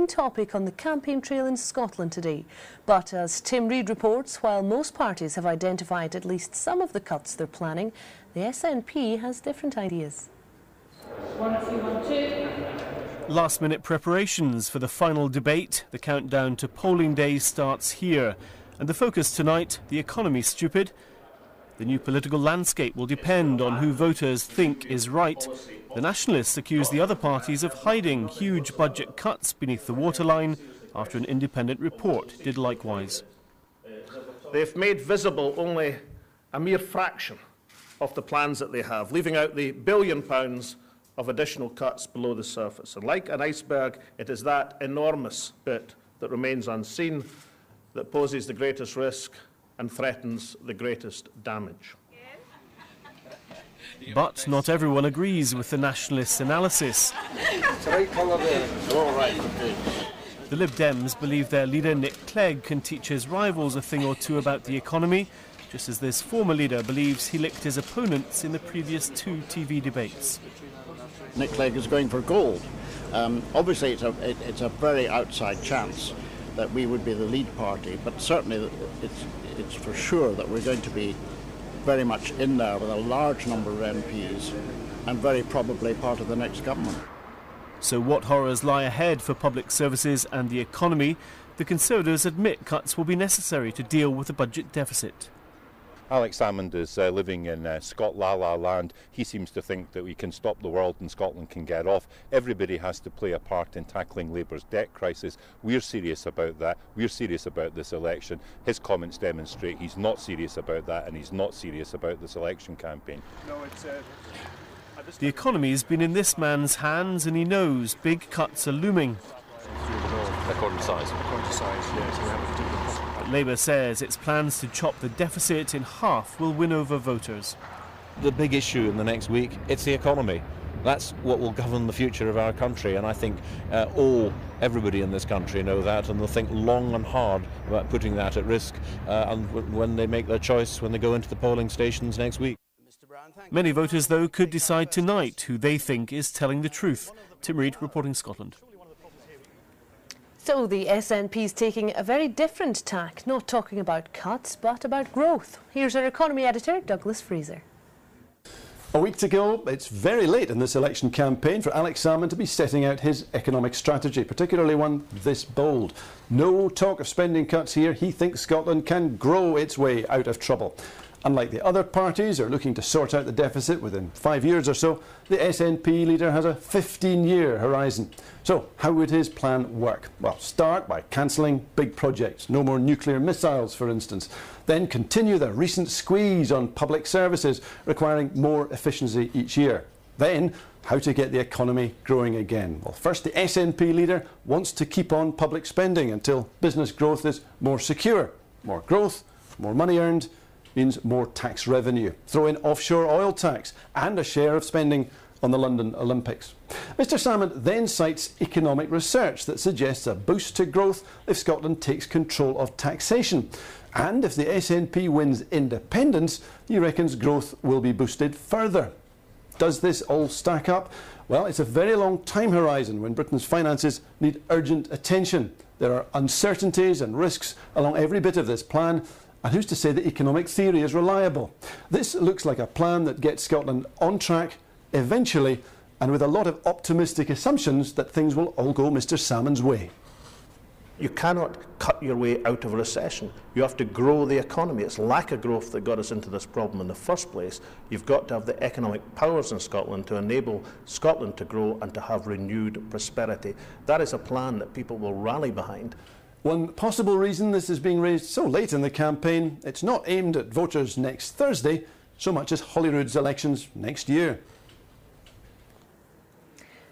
Topic on the campaign trail in Scotland today. But as Tim Reid reports, while most parties have identified at least some of the cuts they're planning, the SNP has different ideas. Last-minute preparations for the final debate. The countdown to polling day starts here. And the focus tonight, the economy stupid. The new political landscape will depend on who voters think is right. The Nationalists accuse the other parties of hiding huge budget cuts beneath the waterline after an independent report did likewise. They've made visible only a mere fraction of the plans that they have, leaving out the £1 billion of additional cuts below the surface. And like an iceberg, it is that enormous bit that remains unseen that poses the greatest risk and threatens the greatest damage. But not everyone agrees with the Nationalists' analysis. The Lib Dems believe their leader Nick Clegg can teach his rivals a thing or two about the economy, just as this former leader believes he licked his opponents in the previous 2 TV debates. Nick Clegg is going for gold. Obviously it's a very outside chance that we would be the lead party, but certainly it's for sure that we're going to be very much in there with a large number of MPs and very probably part of the next government. So what horrors lie ahead for public services and the economy? The Conservatives admit cuts will be necessary to deal with the budget deficit. Alex Salmond is living in Scotland land. He seems to think that we can stop the world and Scotland can get off. Everybody has to play a part in tackling Labour's debt crisis. We're serious about that. We're serious about this election. His comments demonstrate he's not serious about that, and he's not serious about this election campaign. The economy has been in this man's hands, and he knows big cuts are looming. According to size. But Labour says its plans to chop the deficit in half will win over voters. The big issue in the next week, it's the economy. That's what will govern the future of our country, and I think everybody in this country know that, and they'll think long and hard about putting that at risk when they make their choice, when they go into the polling stations next week. Many voters, though, could decide tonight who they think is telling the truth. Tim Reid, reporting Scotland. So the SNP is taking a very different tack, not talking about cuts, but about growth. Here's our economy editor, Douglas Fraser. A week to go, it's very late in this election campaign for Alex Salmond to be setting out his economic strategy, particularly one this bold. No talk of spending cuts here. He thinks Scotland can grow its way out of trouble. Unlike the other parties who are looking to sort out the deficit within 5 years or so, the SNP leader has a 15-year horizon. So how would his plan work? Well, start by cancelling big projects. No more nuclear missiles, for instance. Then continue the recent squeeze on public services, requiring more efficiency each year. Then, how to get the economy growing again. Well, first, the SNP leader wants to keep on public spending until business growth is more secure. More growth, more money earned, means more tax revenue. Throw in offshore oil tax and a share of spending on the London Olympics. Mr Salmond then cites economic research that suggests a boost to growth if Scotland takes control of taxation. And if the SNP wins independence, he reckons growth will be boosted further. Does this all stack up? Well, it's a very long time horizon when Britain's finances need urgent attention. There are uncertainties and risks along every bit of this plan. And who's to say that economic theory is reliable? This looks like a plan that gets Scotland on track eventually, and with a lot of optimistic assumptions that things will all go Mr Salmond's way. You cannot cut your way out of a recession. You have to grow the economy. It's lack of growth that got us into this problem in the first place. You've got to have the economic powers in Scotland to enable Scotland to grow and to have renewed prosperity. That is a plan that people will rally behind. One possible reason this is being raised so late in the campaign, it's not aimed at voters next Thursday so much as Holyrood's elections next year.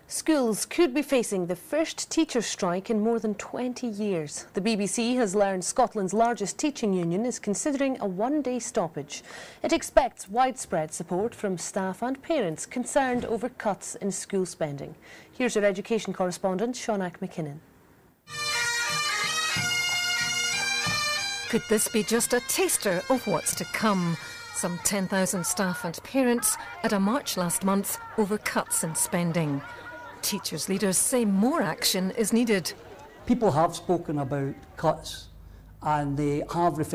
Schools could be facing the first teacher strike in more than 20 years. The BBC has learned Scotland's largest teaching union is considering a one-day stoppage. It expects widespread support from staff and parents concerned over cuts in school spending. Here's our education correspondent, Shaunak McKinnon. Could this be just a taster of what's to come? Some 10,000 staff and parents at a march last month over cuts in spending. Teachers' leaders say more action is needed. People have spoken about cuts, and they have referred